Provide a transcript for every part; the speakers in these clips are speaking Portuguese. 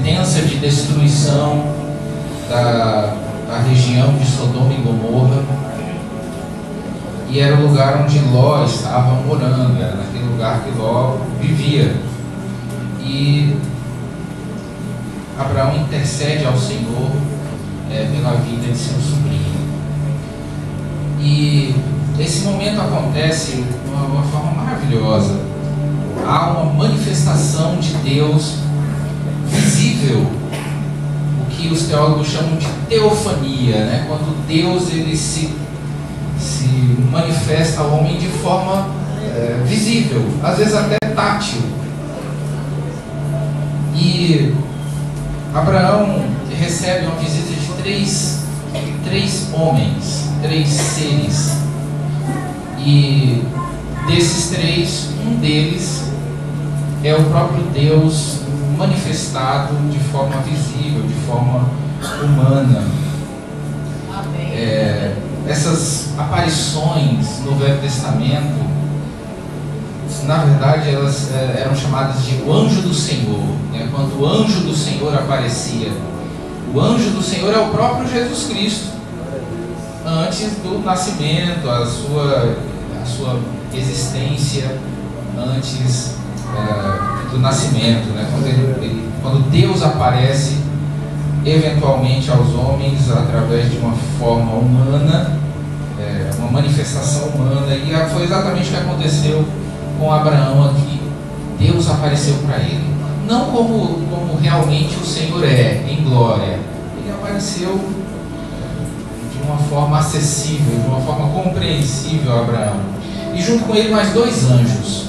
sentença de destruição da região de Sodoma e Gomorra, e era o lugar onde Ló estava morando, era naquele lugar que Ló vivia. E Abraão intercede ao Senhor pela vida de seu sobrinho. E esse momento acontece de uma forma maravilhosa. Há uma manifestação de Deus visível, o que os teólogos chamam de teofania, né? Quando Deus ele se manifesta ao homem de forma visível, às vezes até tátil. E Abraão recebe uma visita de três homens, 3 seres, e desses 3, um deles é o próprio Deus manifestado de forma visível, de forma humana. Essas aparições no Velho Testamento, na verdade, elas eram chamadas de o anjo do Senhor, né? Quando o anjo do Senhor aparecia, o anjo do Senhor é o próprio Jesus Cristo, antes do nascimento, a sua existência antes do nascimento, né? Quando Deus aparece eventualmente aos homens através de uma forma humana, uma manifestação humana, e foi exatamente o que aconteceu com Abraão aqui. Deus apareceu para ele, não como realmente o Senhor em glória. Ele apareceu de uma forma acessível, de uma forma compreensível a Abraão, e junto com ele mais 2 anjos.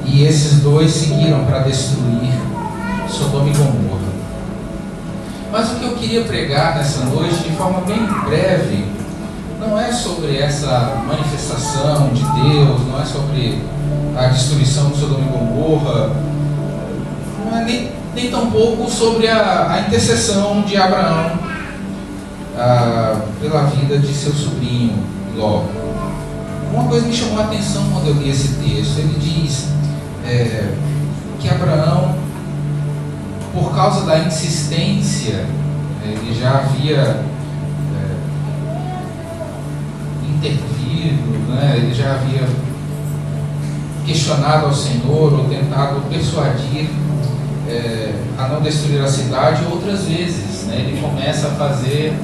E esses 2 seguiram para destruir Sodoma e Gomorra. Mas o que eu queria pregar nessa noite, de forma bem breve, não é sobre essa manifestação de Deus, não é sobre a destruição de Sodoma e Gomorra, não é nem tampouco sobre a intercessão de Abraão pela vida de seu sobrinho Ló. Uma coisa me chamou a atenção quando eu li esse texto. Ele diz que Abraão, por causa da insistência, ele já havia intervido, né? Ele já havia questionado ao Senhor ou tentado persuadir a não destruir a cidade outras vezes, né? Ele começa a fazer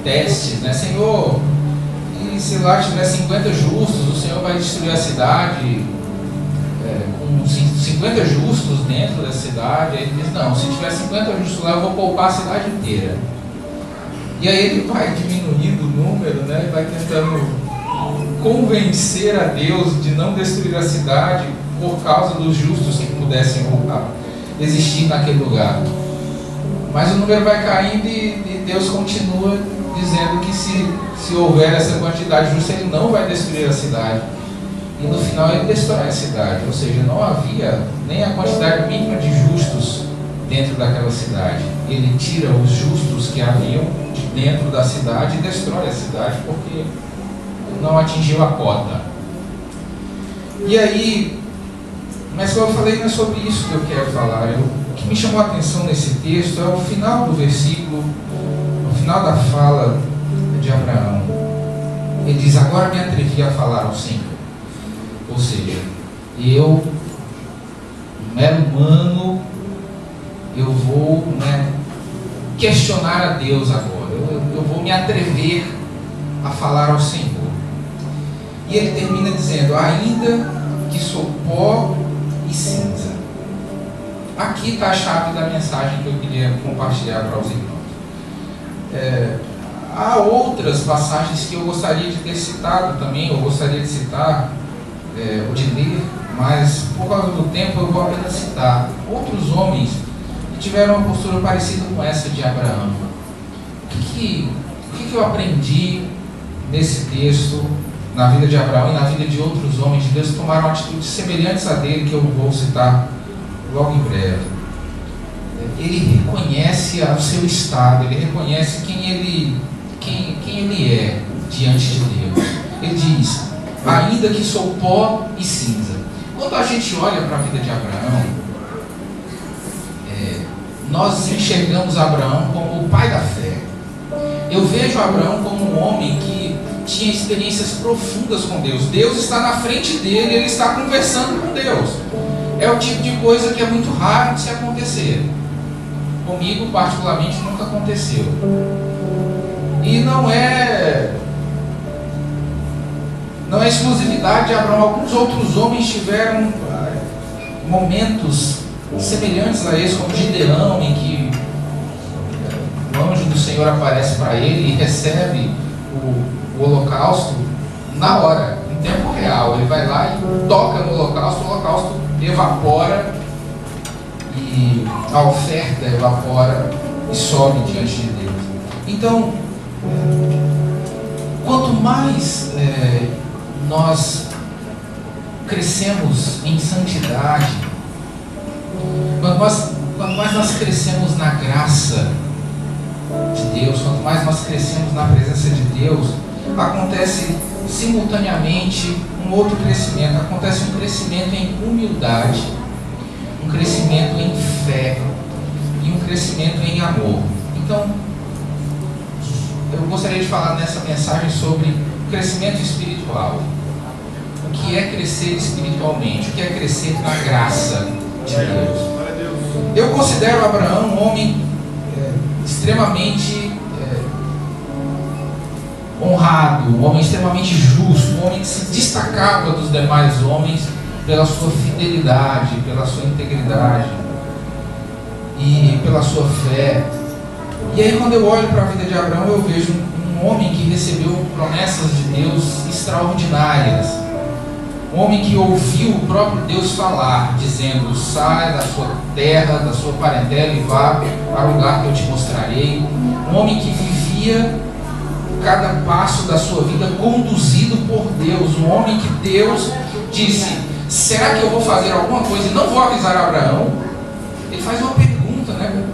testes, né? Senhor, e se lá tiver 50 justos, o Senhor vai destruir a cidade com 50 justos dentro da cidade? Aí ele diz, não, se tiver 50 justos lá, eu vou poupar a cidade inteira. E aí ele vai diminuindo o número, né? Vai tentando convencer a Deus de não destruir a cidade por causa dos justos que pudessem existir naquele lugar. Mas o número vai caindo e Deus continua dizendo que se houver essa quantidade justa, ele não vai destruir a cidade. E no final ele destrói a cidade, ou seja, não havia nem a quantidade mínima de justos dentro daquela cidade. Ele tira os justos que haviam de dentro da cidade e destrói a cidade porque não atingiu a cota. E aí, mas como eu falei, não é sobre isso que eu quero falar. O que me chamou a atenção nesse texto é o final do versículo, o final da fala de Abraão. Ele diz, agora me atrevi a falar ao Senhor. Ou seja, eu, mero humano, eu vou questionar a Deus agora. Eu vou me atrever a falar ao Senhor. E ele termina dizendo, ainda que sou pó e cinza. Aqui está a chave da mensagem que eu queria compartilhar para os irmãos. Há outras passagens que eu gostaria de ter citado também, eu gostaria de citar, ou de ler, mas por causa do tempo eu vou apenas citar outros homens que tiveram uma postura parecida com essa de Abraão. O que eu aprendi nesse texto, na vida de Abraão e na vida de outros homens de Deus que tomaram atitudes semelhantes a dele, que eu vou citar logo em breve? Ele reconhece o seu estado, ele reconhece quem ele é diante de Deus. Ele diz, ainda que sou pó e cinza. Quando a gente olha para a vida de Abraão, nós enxergamos Abraão como o pai da fé. Eu vejo Abraão como um homem que tinha experiências profundas com Deus. Deus está na frente dele, ele está conversando com Deus. É o tipo de coisa que é muito raro de se acontecer. Comigo, particularmente, nunca aconteceu. E não é exclusividade de Abraão. Alguns outros homens tiveram momentos semelhantes a esse, como Gideão, em que o anjo do Senhor aparece para ele e recebe o holocausto na hora, em tempo real. Ele vai lá e toca no holocausto, o holocausto evapora e a oferta evapora e sobe diante de Deus. Então, quanto mais nós crescemos em santidade, quanto mais nós crescemos na graça de Deus, quanto mais nós crescemos na presença de Deus, acontece simultaneamente um outro crescimento. Acontece um crescimento em humildade, um crescimento em fé e um crescimento em amor. Então, eu gostaria de falar nessa mensagem sobre crescimento espiritual. O que é crescer espiritualmente? O que é crescer na graça de Deus? Eu considero Abraão um homem extremamente honrado, um homem extremamente justo, um homem que se destacava dos demais homens pela sua fidelidade, pela sua integridade e pela sua fé. E aí, quando eu olho para a vida de Abraão, eu vejo um homem que recebeu promessas de Deus extraordinárias. Um homem que ouviu o próprio Deus falar, dizendo: sai da sua terra, da sua parentela e vá para o lugar que eu te mostrarei. Um homem que vivia cada passo da sua vida conduzido por Deus. Um homem que Deus disse: será que eu vou fazer alguma coisa e não vou avisar Abraão? Ele faz uma pergunta, né?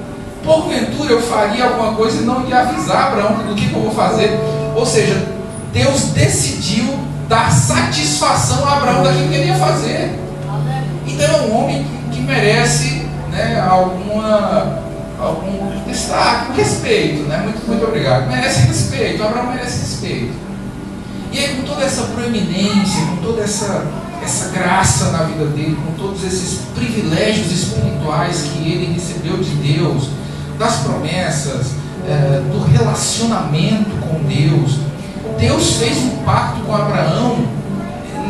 Porventura eu faria alguma coisa e não ia avisar Abraão do que eu vou fazer? Ou seja, Deus decidiu dar satisfação a Abraão daquilo que ele ia fazer. Então é um homem que merece, né, algum destaque, respeito, né? Muito obrigado. Merece respeito, Abraão merece respeito. E aí, com toda essa proeminência, com toda essa graça na vida dele, com todos esses privilégios espirituais que ele recebeu de Deus, das promessas, do relacionamento com Deus, Deus fez um pacto com Abraão,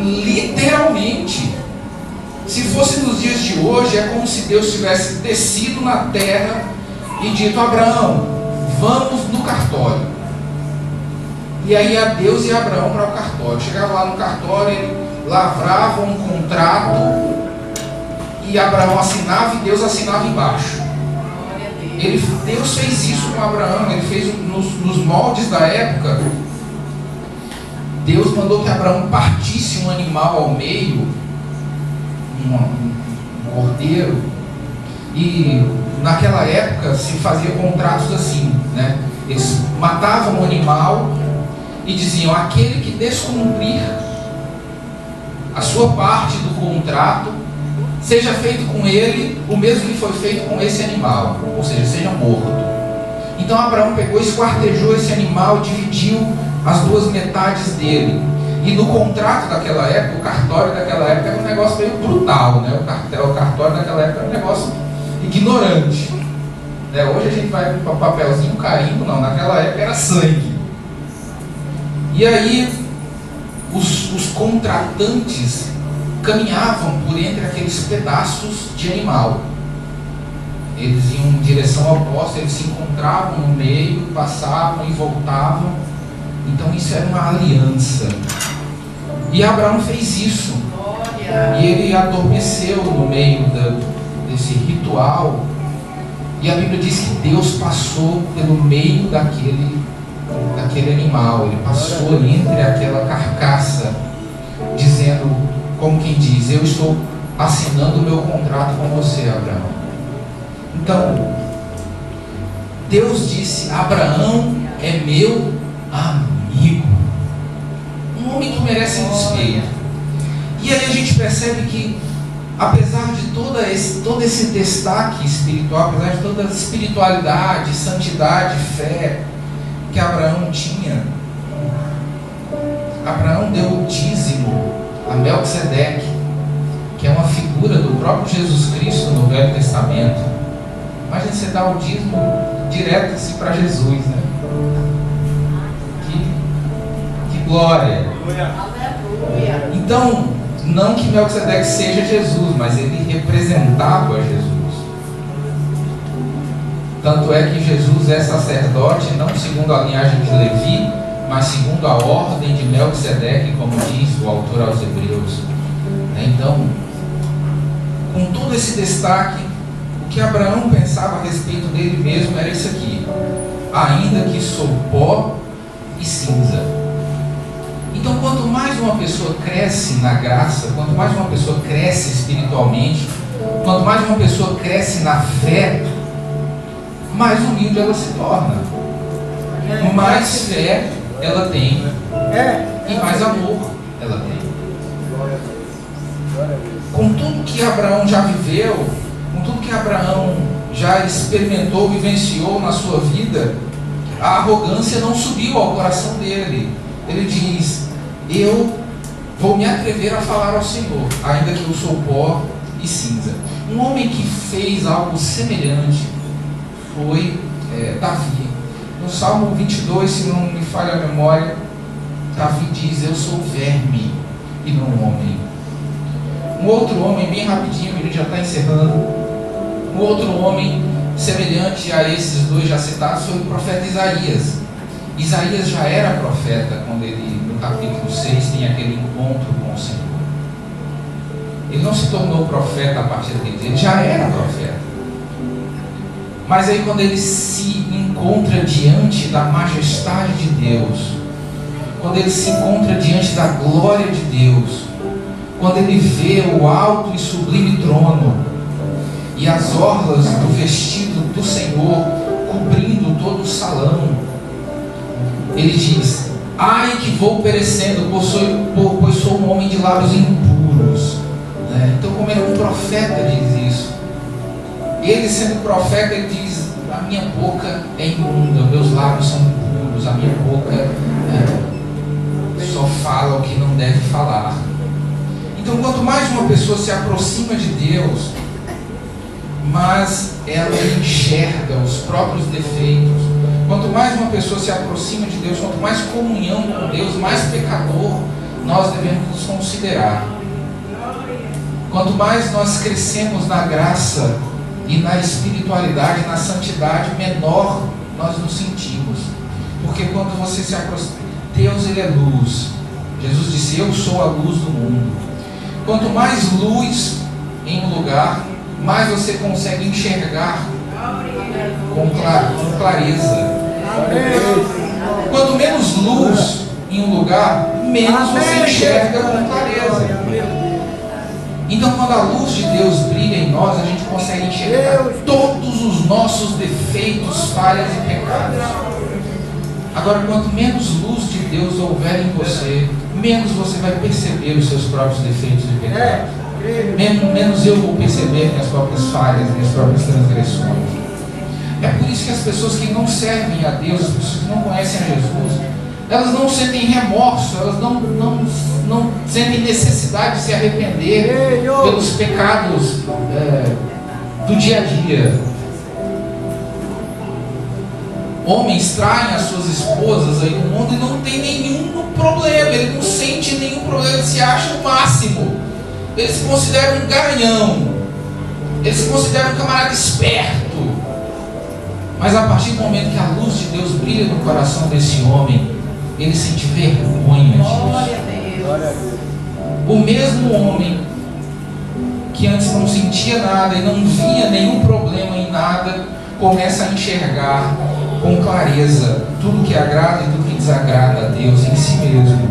literalmente. Se fosse nos dias de hoje, é como se Deus tivesse descido na terra e dito: Abraão, vamos no cartório. E aí a Deus e Abraão para o cartório. Chegava lá no cartório, ele lavrava um contrato e Abraão assinava e Deus assinava embaixo. Deus fez isso com Abraão. Ele fez nos moldes da época. Deus mandou que Abraão partisse um animal ao meio, um cordeiro, e naquela época se fazia contratos assim, né? Eles matavam o animal e diziam: aquele que descumprir a sua parte do contrato, seja feito com ele o mesmo que foi feito com esse animal, ou seja, seja morto. Então Abraão pegou, esquartejou esse animal, dividiu as duas metades dele. E no contrato daquela época, o cartório daquela época era um negócio meio brutal, né? O cartório daquela época era um negócio ignorante, né? Hoje a gente vai para papelzinho, carimbo, não, naquela época era sangue. E aí os contratantes caminhavam por entre aqueles pedaços de animal. Eles iam em direção oposta, eles se encontravam no meio, passavam e voltavam. Então isso era uma aliança. E Abraão fez isso. E ele adormeceu no meio desse ritual. E a Bíblia diz que Deus passou pelo meio daquele animal. Ele passou entre aquela carcaça, dizendo, como quem diz: eu estou assinando o meu contrato com você, Abraão. Então, Deus disse: Abraão é meu amigo. Um homem que merece respeito. E aí a gente percebe que apesar de todo esse destaque espiritual, apesar de toda a espiritualidade, santidade, fé que Abraão tinha, Abraão deu o dízimo a Melquisedeque, que é uma figura do próprio Jesus Cristo no Velho Testamento. Imagina você dar o dízimo direto assim para Jesus, né? Que glória! Então, não que Melquisedeque seja Jesus, mas ele representava Jesus. Tanto é que Jesus é sacerdote, não segundo a linhagem de Levi, mas segundo a ordem de Melquisedeque, como diz o autor aos Hebreus. Então, com todo esse destaque, o que Abraão pensava a respeito dele mesmo era isso aqui: ainda que sou pó e cinza. Então, quanto mais uma pessoa cresce na graça, quanto mais uma pessoa cresce espiritualmente, quanto mais uma pessoa cresce na fé, mais humilde ela se torna, mais fé ela tem e mais amor ela tem. Com tudo que Abraão já viveu, com tudo que Abraão já experimentou, vivenciou na sua vida, a arrogância não subiu ao coração dele. Ele diz: eu vou me atrever a falar ao Senhor, ainda que eu sou pó e cinza. Um homem que fez algo semelhante foi Davi. No Salmo 22, se não me falha a memória, Davi diz: eu sou verme e não homem. Um outro homem, bem rapidinho, a gente já está encerrando, um outro homem semelhante a esses dois já citados foi o profeta Isaías. Isaías já era profeta quando ele, no capítulo 6, tem aquele encontro com o Senhor. Ele não se tornou profeta a partir daquele dia, ele já era profeta. Mas aí, quando ele se encontra diante da majestade de Deus, quando ele se encontra diante da glória de Deus, quando ele vê o alto e sublime trono e as orlas do vestido do Senhor cobrindo todo o salão, ele diz: ai que vou perecendo, pois sou um homem de lábios impuros. Então, como um profeta diz isso, ele sendo profeta, ele diz: a minha boca é imunda, meus lábios são impuros, a minha boca só fala o que não deve falar. Então, quanto mais uma pessoa se aproxima de Deus, mais ela enxerga os próprios defeitos. Quanto mais uma pessoa se aproxima de Deus, quanto mais comunhão com Deus, mais pecador nós devemos nos considerar. Quanto mais nós crescemos na graça e na espiritualidade, na santidade, menor nós nos sentimos. Porque quando você se aproxima, Deus, ele é luz. Jesus disse: eu sou a luz do mundo. Quanto mais luz em um lugar, mais você consegue enxergar com clareza. Quanto menos luz em um lugar, menos você enxerga com clareza. Então, quando a luz de Deus brilha em nós, a gente consegue enxergar todos os nossos defeitos, falhas e pecados. Agora, quanto menos luz de Deus houver em você, menos você vai perceber os seus próprios defeitos e pecados. Menos eu vou perceber minhas próprias falhas, minhas próprias transgressões. É por isso que as pessoas que não servem a Deus, as pessoas que não conhecem a Jesus, elas não sentem remorso, elas não sentem necessidade de se arrepender pelos pecados do dia a dia. Homens traem as suas esposas aí no mundo e não tem nenhum problema, ele não sente nenhum problema, ele se acha o máximo, ele se considera um garanhão, ele se considera um camarada esperto. Mas a partir do momento que a luz de Deus brilha no coração desse homem, ele sente vergonha disso. O mesmo homem que antes não sentia nada e não via nenhum problema em nada, começa a enxergar com clareza tudo que agrada e tudo que desagrada a Deus em si mesmo.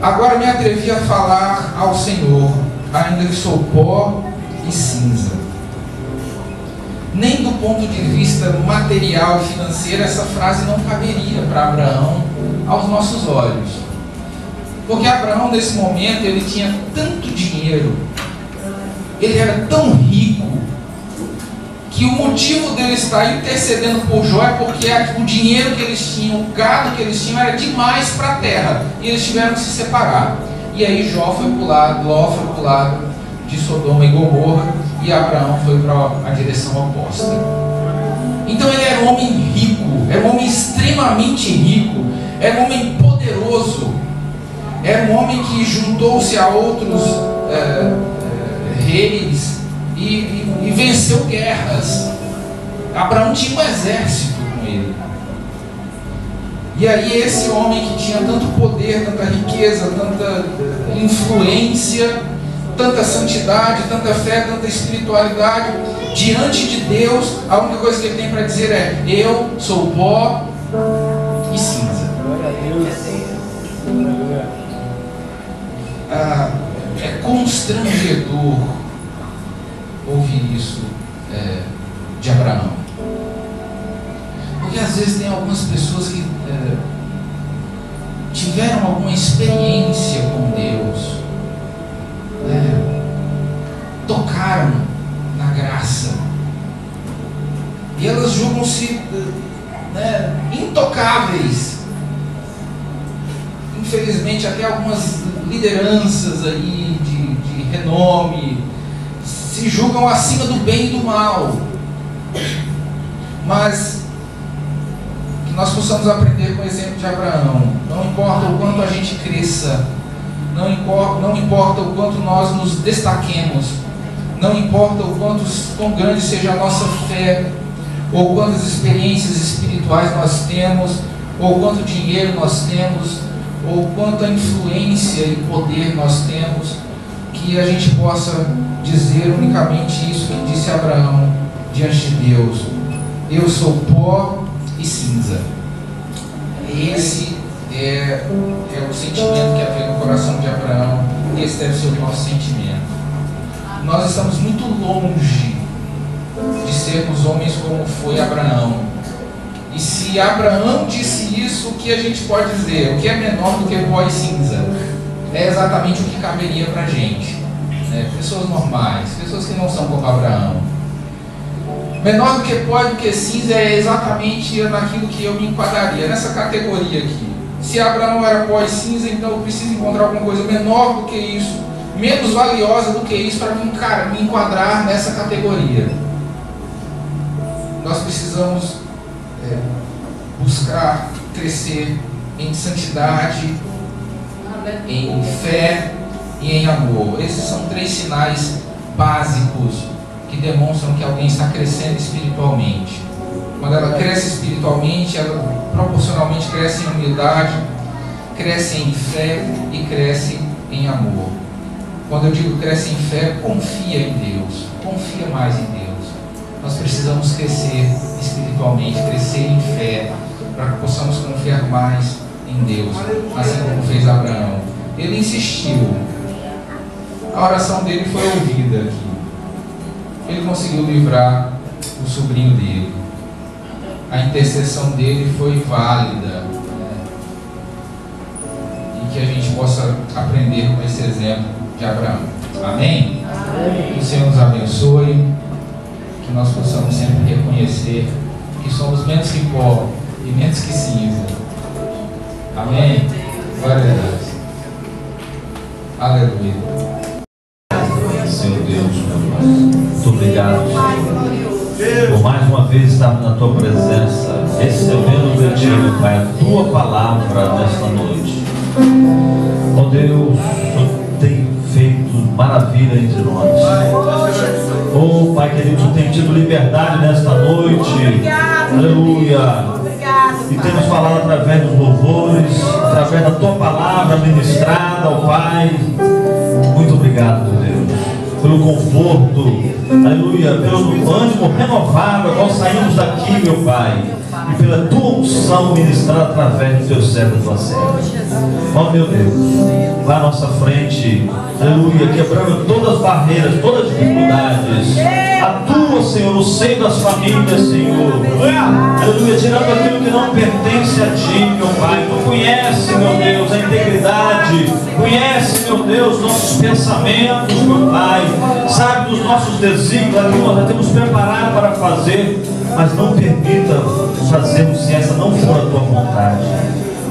Agora me atrevi a falar ao Senhor, ainda que sou pó e cinza. Nem do ponto de vista material e financeiro essa frase não caberia para Abraão aos nossos olhos. Porque Abraão, nesse momento, ele tinha tanto dinheiro, ele era tão rico, que o motivo dele estar intercedendo por Jó é porque o dinheiro que eles tinham, o gado que eles tinham, era demais para a terra, e eles tiveram que se separar. E aí Ló foi para o lado de Sodoma e Gomorra, e Abraão foi para a direção oposta. Então ele era um homem rico, era um homem extremamente rico, era um homem poderoso, era um homem que juntou-se a outros reis e venceu guerras. Abraão tinha um exército com ele. E aí esse homem que tinha tanto poder, tanta riqueza, tanta influência, tanta santidade, tanta fé, tanta espiritualidade, diante de Deus, a única coisa que ele tem para dizer é: eu sou pó e cinza. É constrangedor ouvir isso de Abraão, porque às vezes tem algumas pessoas que tiveram alguma experiência com Deus, tocaram na graça, e elas julgam-se intocáveis. Infelizmente, até algumas lideranças aí de renome se julgam acima do bem e do mal. Mas que nós possamos aprender com o exemplo de Abraão. Não importa o quanto a gente cresça, não importa o quanto nós nos destaquemos, não importa quão grande seja a nossa fé, ou quantas experiências espirituais nós temos, ou quanto dinheiro nós temos, ou quanta influência e poder nós temos, que a gente possa dizer unicamente isso que disse Abraão diante de Deus: eu sou pó e cinza. Esse é o sentimento que havia no coração de Abraão, e esse deve ser o nosso sentimento. Nós estamos muito longe de sermos homens como foi Abraão. E se Abraão disse isso, o que a gente pode dizer? O que é menor do que pó e cinza? É exatamente o que caberia para a gente. Pessoas normais, pessoas que não são como Abraão. Menor do que pó e do que cinza é exatamente naquilo que eu me enquadraria, nessa categoria aqui. Se Abraão era pó e cinza, então eu preciso encontrar alguma coisa menor do que isso, menos valiosa do que isso, para me enquadrar nessa categoria. Nós precisamos buscar crescer em santidade, em fé e em amor. Esses são 3 sinais básicos que demonstram que alguém está crescendo espiritualmente. Quando ela cresce espiritualmente, ela proporcionalmente cresce em humildade, cresce em fé e cresce em amor. Quando eu digo cresce em fé, confia em Deus, confia mais em Deus. Nós precisamos crescer espiritualmente, crescer em fé, para que possamos confiar mais em Deus, assim como fez Abraão. Ele insistiu, a oração dele foi ouvida aqui, ele conseguiu livrar o sobrinho dele, a intercessão dele foi válida, e que a gente possa aprender com esse exemplo de Abraão. Amém? Amém. Que o Senhor nos abençoe, que nós possamos sempre reconhecer que somos menos que pó e menos que cinza. Amém? Glória a Deus. Aleluia. Senhor Deus, meu Pai, muito obrigado, Senhor, por mais uma vez estarmos na Tua presença, recebendo de Ti, meu Pai, a Tua palavra nesta noite. Ó Deus, o Senhor tem feito maravilha entre nós. Oh Pai querido, tu tem tido liberdade nesta noite. Obrigado, aleluia. Obrigado, e temos falado através dos louvores, através da tua palavra ministrada, ó Pai. Muito obrigado, meu Deus, pelo conforto, aleluia, pelo ânimo renovado ao sairmos daqui, meu Pai. e pela tua unção ministrada através do teu servo e tua serva. Ó meu Deus, lá à nossa frente, aleluia, quebrando todas as barreiras, todas as dificuldades. Atua, Senhor, no seio das famílias, Senhor. Aleluia, tirando aquilo que não pertence a Ti, meu Pai. Tu conhece, meu Deus, a integridade. Conhece, meu Deus, nossos pensamentos, meu Pai. Sabe dos nossos desígnios, aquilo que nós temos preparado para fazer. Mas não permita fazermos se essa não for a Tua vontade.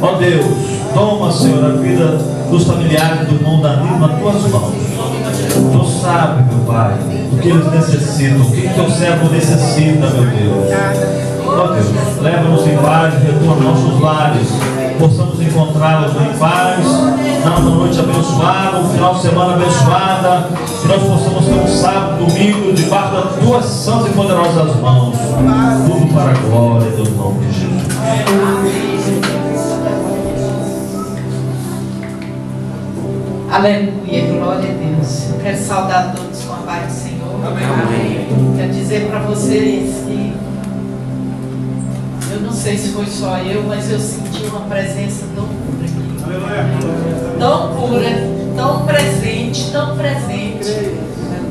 Ó Deus, toma, Senhor, a vida dos familiares do irmão Danilo nas Tuas mãos. Tu sabe, meu Pai, o que eles necessitam, o que Teu servo necessita, meu Deus. Ó Deus, leva-nos em paz, retorna aos nossos lares, possamos encontrá-los em paz, na noite abençoada, um final de semana abençoada, que nós possamos ter um sábado, domingo, debaixo das Tuas santas e poderosas mãos, tudo para a glória do nome de Jesus. Aleluia, glória a Deus. Eu quero saudar todos com a paz do Senhor. Amém. Quero dizer para vocês que eu não sei se foi só eu, mas eu senti uma presença tão pura aqui. Tão pura, tão presente,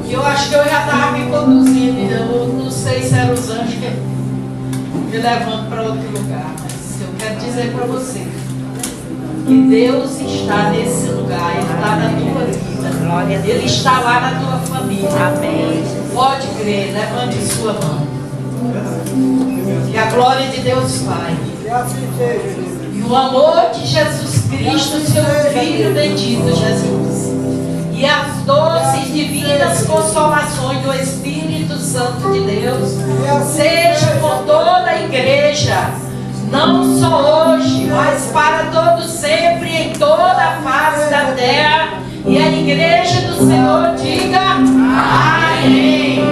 que eu acho que eu já estava me conduzindo. Eu não sei se eram os anjos que me levando para outro lugar, mas eu quero dizer para vocês que Deus está nesse lugar, Ele está na tua vida, Ele está lá na tua família. Amém. Pode crer, levante sua mão. Que a glória de Deus Pai e o amor de Jesus Cristo, seu Filho bendito Jesus, e as doces divinas consolações do Espírito Santo de Deus seja por toda a igreja, não só hoje, mas para todo sempre, em toda a face da terra. E a igreja do Senhor diga amém.